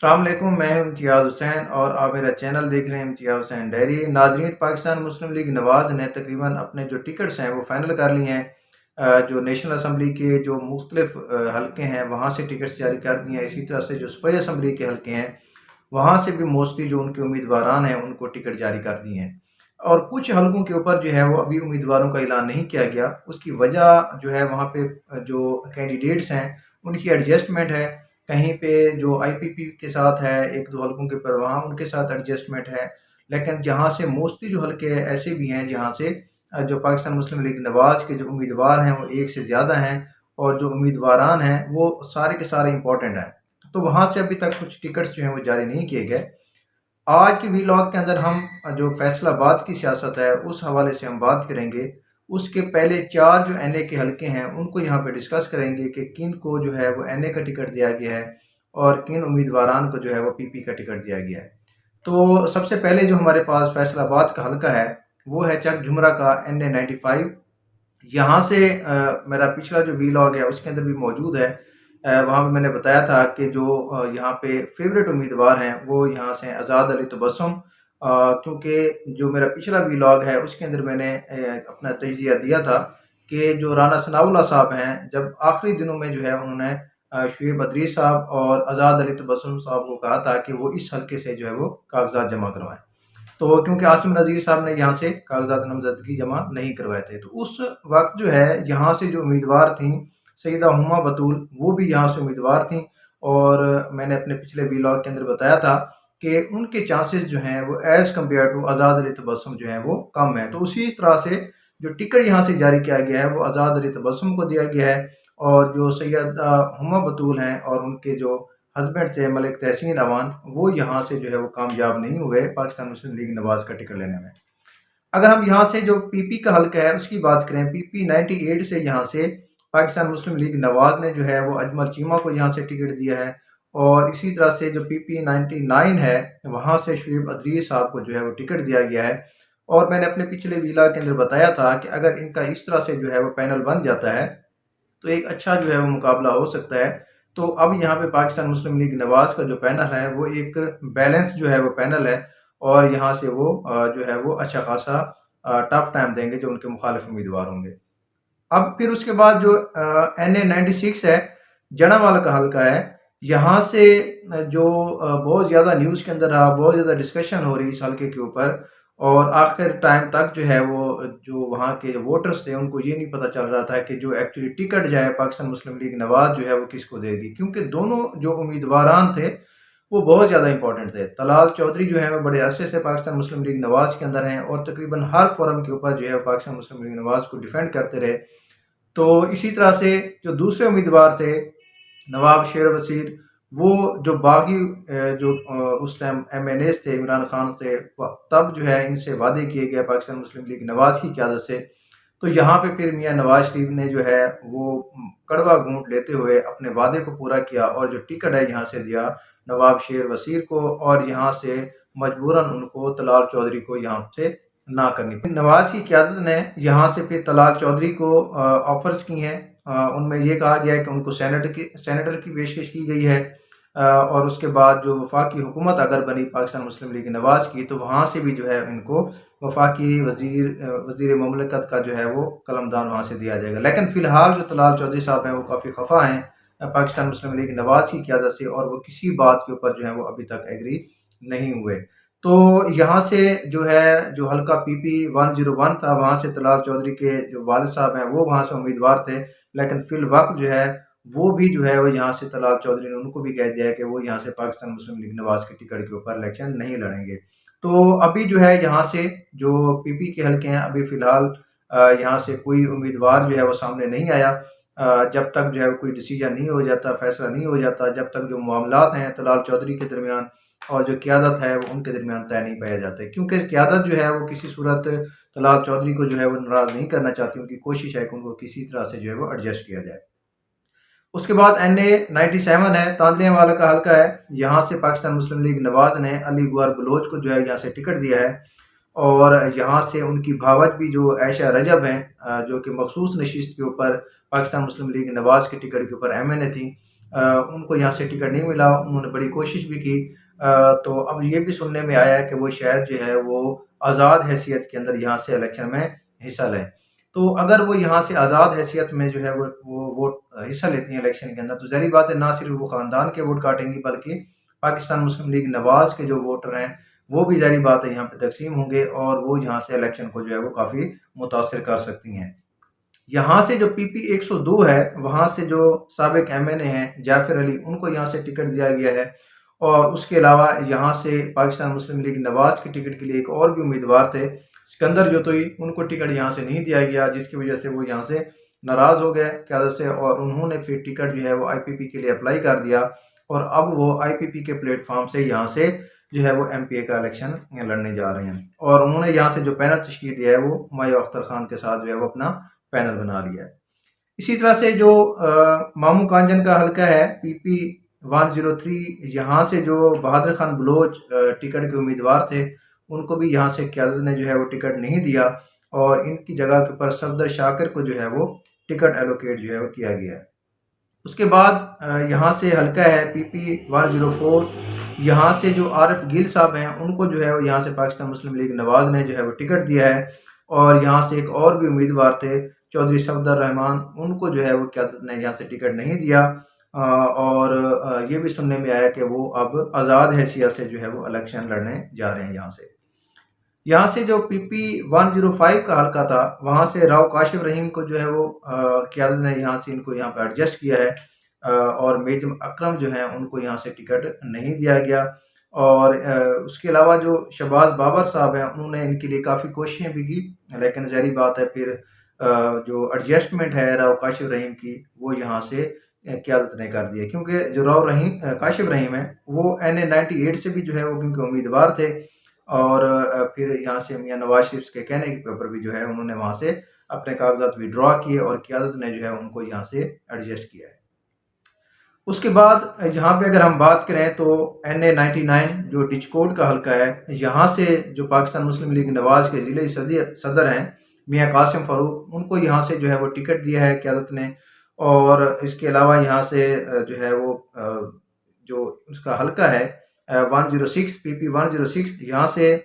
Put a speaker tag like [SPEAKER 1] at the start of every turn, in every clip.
[SPEAKER 1] السلام علیکم، میں ہوں امتیاز حسین اور آپ میرا چینل دیکھ رہے ہیں امتیاز حسین ڈیری۔ ناظرین، پاکستان مسلم لیگ نواز نے تقریباً اپنے جو ٹکٹس ہیں وہ فائنل کر لیے ہیں۔ جو نیشنل اسمبلی کے جو مختلف حلقے ہیں وہاں سے ٹکٹس جاری کر دیے ہیں۔ اسی طرح سے جو صوبائی اسمبلی کے حلقے ہیں وہاں سے بھی موسٹلی جو ان کے امیدواران ہیں ان کو ٹکٹ جاری کر دیے ہیں، اور کچھ حلقوں کے اوپر جو ہے وہ ابھی امیدواروں کا اعلان نہیں کیا گیا۔ اس کی وجہ جو ہے وہاں پہ جو کینڈیڈیٹس ہیں ان کی ایڈجسٹمنٹ ہے۔ کہیں پہ جو آئی پی پی کے ساتھ ہے، ایک دو حلقوں کے پر وہاں ان کے ساتھ ایڈجسٹمنٹ ہے، لیکن جہاں سے موسٹلی جو حلقے ایسے بھی ہیں جہاں سے جو پاکستان مسلم لیگ نواز کے جو امیدوار ہیں وہ ایک سے زیادہ ہیں، اور جو امیدواران ہیں وہ سارے کے سارے امپورٹنٹ ہیں، تو وہاں سے ابھی تک کچھ ٹکٹس جو ہیں وہ جاری نہیں کیے گئے۔ آج کی ویلاگ کے اندر ہم جو فیصل آباد کی سیاست ہے اس حوالے سے ہم بات کریں گے۔ اس کے پہلے چار جو این اے کے حلقے ہیں ان کو یہاں پہ ڈسکس کریں گے کہ کن کو جو ہے وہ این اے کا ٹکٹ دیا گیا ہے اور کن امیدواران کو جو ہے وہ پی پی کا ٹکٹ دیا گیا ہے۔ تو سب سے پہلے جو ہمارے پاس فیصل آباد کا حلقہ ہے وہ ہے چک جھمرہ کا این اے 95۔ یہاں سے میرا پچھلا جو ویلاگ ہے اس کے اندر بھی موجود ہے۔ وہاں پہ میں نے بتایا تھا کہ جو یہاں پہ فیوریٹ امیدوار ہیں وہ یہاں سے آزاد علی تبسم، کیونکہ جو میرا پچھلا ویلاگ ہے اس کے اندر میں نے اپنا تجزیہ دیا تھا کہ جو رانا ثناء اللہ صاحب ہیں، جب آخری دنوں میں جو ہے انہوں نے شعیب ادریس صاحب اور آزاد علی تبسم صاحب کو کہا تھا کہ وہ اس حلقے سے جو ہے وہ کاغذات جمع کروائیں، تو کیونکہ عاصم نذیر صاحب نے یہاں سے کاغذات نامزدگی جمع نہیں کروائے تھے، تو اس وقت جو ہے یہاں سے جو امیدوار تھیں سیدہ ہما بطول وہ بھی یہاں سے امیدوار تھیں، اور میں نے اپنے پچھلے ویلاگ کے اندر بتایا تھا کہ ان کے چانسز جو ہیں وہ ایز کمپیئر ٹو آزاد علی تبسم جو ہیں وہ کم ہیں۔ تو اسی طرح سے جو ٹکٹ یہاں سے جاری کیا گیا ہے وہ آزاد علی تبسم کو دیا گیا ہے، اور جو سیدہ ہما بطول ہیں اور ان کے جو ہسبینڈ تھے ملک تحسین اوان وہ یہاں سے جو ہے وہ کامیاب نہیں ہوئے پاکستان مسلم لیگ نواز کا ٹکٹ لینے میں۔ اگر ہم یہاں سے جو پی پی کا حلقہ ہے اس کی بات کریں، پی پی 98 سے یہاں سے پاکستان مسلم لیگ نواز نے جو ہے وہ اجمل چیمہ کو یہاں سے ٹکٹ دیا ہے، اور اسی طرح سے جو پی پی 99 ہے وہاں سے شعیب ادریس صاحب کو جو ہے وہ ٹکٹ دیا گیا ہے۔ اور میں نے اپنے پچھلے ویلا کے اندر بتایا تھا کہ اگر ان کا اس طرح سے جو ہے وہ پینل بن جاتا ہے تو ایک اچھا جو ہے وہ مقابلہ ہو سکتا ہے۔ تو اب یہاں پہ پاکستان مسلم لیگ نواز کا جو پینل ہے وہ ایک بیلنس جو ہے وہ پینل ہے، اور یہاں سے وہ جو ہے وہ اچھا خاصا ٹف ٹائم دیں گے جو ان کے مخالف امیدوار ہوں گے۔ اب پھر اس کے بعد جو این اے 96 ہے جڑا والا کا حلقہ ہے، یہاں سے جو بہت زیادہ نیوز کے اندر رہا، بہت زیادہ ڈسکشن ہو رہی اس حلقے کے اوپر، اور آخر ٹائم تک جو ہے وہ جو وہاں کے ووٹرز تھے ان کو یہ نہیں پتہ چل رہا تھا کہ جو ایکچولی ٹکٹ جو ہے پاکستان مسلم لیگ نواز جو ہے وہ کس کو دے گی، کیونکہ دونوں جو امیدواران تھے وہ بہت زیادہ امپورٹنٹ تھے۔ طلال چودھری جو ہیں وہ بڑے عرصے سے پاکستان مسلم لیگ نواز کے اندر ہیں اور تقریباً ہر فورم کے اوپر جو ہے پاکستان مسلم لیگ نواز کو ڈیفینڈ کرتے رہے۔ تو اسی طرح سے جو دوسرے امیدوار تھے نواب شیر وسیر، وہ جو باغی جو اس ٹائم ایم این ایز تھے عمران خان سے، تب جو ہے ان سے وعدے کیے گئے پاکستان مسلم لیگ نواز کی قیادت سے، تو یہاں پہ پھر میاں نواز شریف نے جو ہے وہ کڑوا گھونٹ لیتے ہوئے اپنے وعدے کو پورا کیا، اور جو ٹکٹ ہے یہاں سے دیا نواب شیر وسیر کو، اور یہاں سے مجبوراً ان کو طلال چودھری کو یہاں سے نہ کرنی پڑی۔ نواز کی قیادت نے یہاں سے پھر طلال چودھری کو آفرز کی ہیں، ان میں یہ کہا گیا ہے کہ ان کو سینیٹر کی پیشکش کی گئی ہے، اور اس کے بعد جو وفاقی حکومت اگر بنی پاکستان مسلم لیگ نواز کی تو وہاں سے بھی جو ہے ان کو وفاقی وزیر مملکت کا جو ہے وہ قلمدان وہاں سے دیا جائے گا۔ لیکن فی الحال جو طلال چودھری صاحب ہیں وہ کافی خفا ہیں پاکستان مسلم لیگ نواز کی قیادت سے، اور وہ کسی بات کے اوپر جو ہے وہ ابھی تک ایگری نہیں ہوئے۔ تو یہاں سے جو ہے جو حلقہ پی پی 101 تھا وہاں سے طلال چودھری کے جو والد صاحب ہیں وہ وہاں سے امیدوار تھے، لیکن فی الوقت جو ہے وہ بھی جو ہے وہ یہاں سے طلال چودھری نے ان کو بھی کہہ دیا ہے کہ وہ یہاں سے پاکستان مسلم لیگ نواز کے ٹکٹ کے اوپر الیکشن نہیں لڑیں گے۔ تو ابھی جو ہے یہاں سے جو پی پی کے حلقے ہیں ابھی فی الحال یہاں سے کوئی امیدوار جو ہے وہ سامنے نہیں آیا، جب تک جو ہے کوئی ڈیسیجن نہیں ہو جاتا، فیصلہ نہیں ہو جاتا، جب تک جو معاملات ہیں طلال چودھری کے درمیان اور جو قیادت ہے وہ ان کے درمیان طے نہیں پایا جاتے، کیونکہ قیادت جو ہے وہ کسی صورت طلال چودھری کو جو ہے وہ ناراض نہیں کرنا چاہتی، ان کی کوشش ہے کہ ان کو کسی طرح سے جو ہے وہ ایڈجسٹ کیا جائے۔ اس کے بعد این اے 97 ہے تاندلیاں والا کا حلقہ ہے، یہاں سے پاکستان مسلم لیگ نواز نے علی گوہر بلوچ کو جو ہے یہاں سے ٹکٹ دیا ہے، اور یہاں سے ان کی بھاوت بھی جو عائشہ رجب ہیں جو کہ مخصوص نشست کے اوپر پاکستان مسلم لیگ نواز کے ٹکٹ کے اوپر ایم این اے تھیں، ان کو یہاں سے ٹکٹ نہیں ملا، انہوں نے بڑی کوشش بھی کی، تو اب یہ بھی سننے میں آیا ہے کہ وہ شاید جو ہے وہ آزاد حیثیت کے اندر یہاں سے الیکشن میں حصہ لیں۔ تو اگر وہ یہاں سے آزاد حیثیت میں جو ہے وہ ووٹ حصہ لیتی ہیں الیکشن کے اندر، تو ظاہری بات ہے نہ صرف وہ خاندان کے ووٹ کاٹیں گی بلکہ پاکستان مسلم لیگ نواز کے جو ووٹر ہیں وہ بھی ظاہری بات ہے یہاں پہ تقسیم ہوں گے، اور وہ یہاں سے الیکشن کو جو ہے وہ کافی متاثر کر سکتی ہیں۔ یہاں سے جو پی پی 102 ہے، وہاں سے جو سابق ایم این اے ہیں جعفر علی، ان کو یہاں سے ٹکٹ دیا گیا ہے، اور اس کے علاوہ یہاں سے پاکستان مسلم لیگ نواز کے ٹکٹ کے لیے ایک اور بھی امیدوار تھے سکندر جوتوئی، ان کو ٹکٹ یہاں سے نہیں دیا گیا، جس کی وجہ سے وہ یہاں سے ناراض ہو گئے قیادت سے، اور انہوں نے پھر ٹکٹ جو ہے وہ آئی پی پی کے لیے اپلائی کر دیا، اور اب وہ آئی پی پی کے پلیٹ فارم سے یہاں سے جو ہے وہ ایم پی اے کا الیکشن لڑنے جا رہے ہیں، اور انہوں نے یہاں سے جو پینل تشکیل دیا ہے وہ ہمایوں اختر خان کے ساتھ جو ہے وہ اپنا پینل بنا لیا ہے۔ اسی طرح سے جو مامو کانجن کا حلقہ ہے پی پی 103، یہاں سے جو بہادر خان بلوچ ٹکٹ کے امیدوار تھے، ان کو بھی یہاں سے قیادت نے جو ہے وہ ٹکٹ نہیں دیا، اور ان کی جگہ کے اوپر صفدر شاکر کو جو ہے وہ ٹکٹ ایلوکیٹ جو ہے وہ کیا گیا ہے۔ اس کے بعد یہاں سے حلقہ ہے پی پی 104، یہاں سے جو عارف گل صاحب ہیں ان کو جو ہے وہ یہاں سے پاکستان مسلم لیگ نواز نے جو ہے وہ ٹکٹ دیا ہے، اور یہاں سے ایک اور بھی امیدوار تھے چودھری صفدر رحمان، ان کو جو ہے وہ قیادت نے یہاں سے ٹکٹ نہیں دیا، اور یہ بھی سننے میں آیا کہ وہ اب آزاد حیثیت سے جو ہے وہ الیکشن لڑنے جا رہے ہیں۔ یہاں سے جو پی پی 105 کا حلقہ تھا، وہاں سے راؤ کاشف رحیم کو جو ہے وہ قیادت نے یہاں سے ان کو یہاں پہ ایڈجسٹ کیا ہے، اور میجم اکرم جو ہیں ان کو یہاں سے ٹکٹ نہیں دیا گیا، اور اس کے علاوہ جو شہباز بابر صاحب ہیں انہوں نے ان کے لیے کافی کوششیں بھی کی، لیکن ظاہری بات ہے پھر جو ایڈجسٹمنٹ ہے راؤ کاشف رحیم کی وہ یہاں سے قیادت نے کر دی ہے، کیونکہ جو کاشف رحیم ہے وہ NA 98 سے بھی جو ہے وہ کیونکہ امیدوار تھے، اور پھر یہاں سے میاں نواز شریف کے کہنے کے اوپر بھی جو ہے انہوں نے وہاں سے اپنے کاغذات وڈرا کیے، اور قیادت نے جو ہے ان کو یہاں سے ایڈجسٹ کیا ہے۔ اس کے بعد یہاں پہ اگر ہم بات کریں تو NA 99 جو ڈچکوٹ کا حلقہ ہے، یہاں سے جو پاکستان مسلم لیگ نواز کے ضلعی صدر ہیں میاں قاسم فاروق، ان کو یہاں سے جو ہے وہ ٹکٹ دیا ہے قیادت نے، اور اس کے علاوہ یہاں سے جو ہے وہ جو اس کا حلقہ ہے 106 پی پی 106، یہاں سے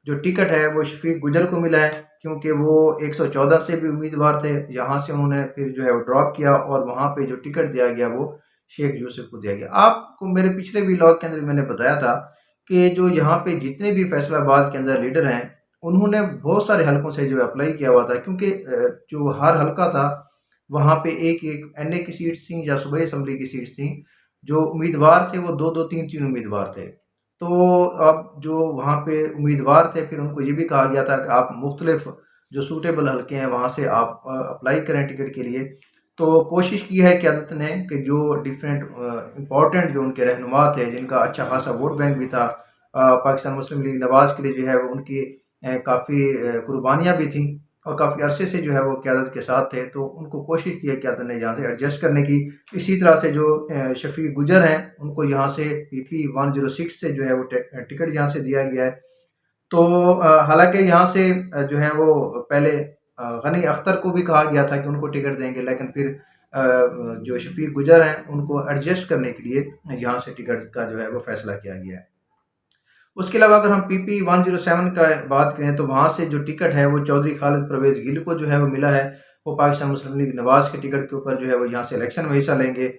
[SPEAKER 1] جو ٹکٹ ہے وہ شفیق گجر کو ملا ہے، کیونکہ وہ 114 سے بھی امیدوار تھے، یہاں سے انہوں نے پھر جو ہے وہ ڈراپ کیا، اور وہاں پہ جو ٹکٹ دیا گیا وہ شیخ یوسف کو دیا گیا۔ آپ کو میرے پچھلے ویلاگ کے اندر میں نے بتایا تھا کہ جو یہاں پہ جتنے بھی فیصل آباد کے اندر لیڈر ہیں انہوں نے بہت سارے حلقوں سے جو اپلائی کیا ہوا تھا، کیونکہ جو ہر حلقہ تھا وہاں پہ ایک NA کی سیٹس تھیں یا صوبائی اسمبلی کی سیٹس تھیں، جو امیدوار تھے وہ دو دو تین تین امیدوار تھے، تو اب جو وہاں پہ امیدوار تھے پھر ان کو یہ بھی کہا گیا تھا کہ آپ مختلف جو سوٹیبل حلقے ہیں وہاں سے آپ اپلائی کریں ٹکٹ کے لیے، تو کوشش کی ہے قیادت نے کہ جو ڈیفرنٹ امپورٹنٹ جو ان کے رہنما تھے جن کا اچھا خاصا ووٹ بینک بھی تھا پاکستان مسلم لیگ نواز کے لیے، جو ہے وہ ان کی کافی قربانیاں بھی تھیں، اور کافی عرصے سے جو ہے وہ قیادت کے ساتھ تھے، تو ان کو کوشش کی ہے قیادت نے یہاں سے ایڈجسٹ کرنے کی۔ اسی طرح سے جو شفیق گجر ہیں ان کو یہاں سے پی پی 106 سے جو ہے وہ ٹکٹ یہاں سے دیا گیا ہے، تو حالانکہ یہاں سے جو ہے وہ پہلے غنی اختر کو بھی کہا گیا تھا کہ ان کو ٹکٹ دیں گے، لیکن پھر جو شفیق گجر ہیں ان کو ایڈجسٹ کرنے کے لیے یہاں سے ٹکٹ کا جو ہے وہ فیصلہ کیا گیا ہے۔ اس کے علاوہ اگر ہم پی پی 107 کا بات کریں تو وہاں سے جو ٹکٹ ہے وہ چودھری خالد پرویز گل کو جو ہے وہ ملا ہے، وہ پاکستان مسلم لیگ نواز کے ٹکٹ کے اوپر جو ہے وہ یہاں سے الیکشن میں حصہ لیں گے۔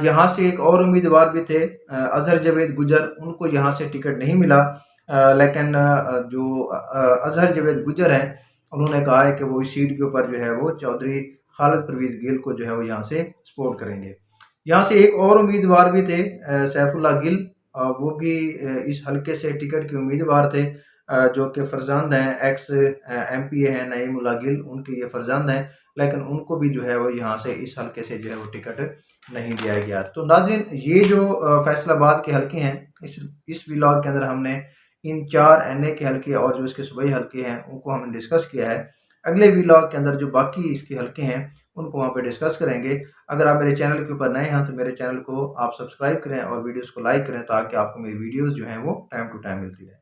[SPEAKER 1] یہاں سے ایک اور امیدوار بھی تھے اظہر جاوید گجر، ان کو یہاں سے ٹکٹ نہیں ملا، لیکن جو اظہر جاوید گجر ہیں انہوں نے کہا ہے کہ وہ اس سیٹ کے اوپر جو ہے وہ چودھری خالد پرویز گل کو جو ہے وہ یہاں سے سپورٹ کریں گے۔ یہاں سے ایک اور امیدوار بھی تھے سیف اللہ گل، وہ بھی اس حلقے سے ٹکٹ کے امیدوار تھے، جو کہ فرزند ہیں ایکس ایم پی اے ہیں نعیم اللہ گل، ان کے یہ فرزند ہیں، لیکن ان کو بھی جو ہے وہ یہاں سے اس حلقے سے جو ہے وہ ٹکٹ نہیں دیا گیا۔ تو ناظرین، یہ جو فیصل آباد کے حلقے ہیں اس ولاگ کے اندر ہم نے ان 4 NA کے حلقے اور جو اس کے صوبائی حلقے ہیں ان کو ہم نے ڈسکس کیا ہے۔ اگلے ولاگ کے اندر جو باقی اس کے حلقے ہیں ان کو وہاں پہ ڈسکس کریں گے۔ اگر آپ میرے چینل کے اوپر نئے ہیں تو میرے چینل کو آپ سبسکرائب کریں اور ویڈیوز کو لائک کریں، تاکہ آپ کو میری ویڈیوز جو ہیں وہ ٹائم ٹو ٹائم ملتی رہیں۔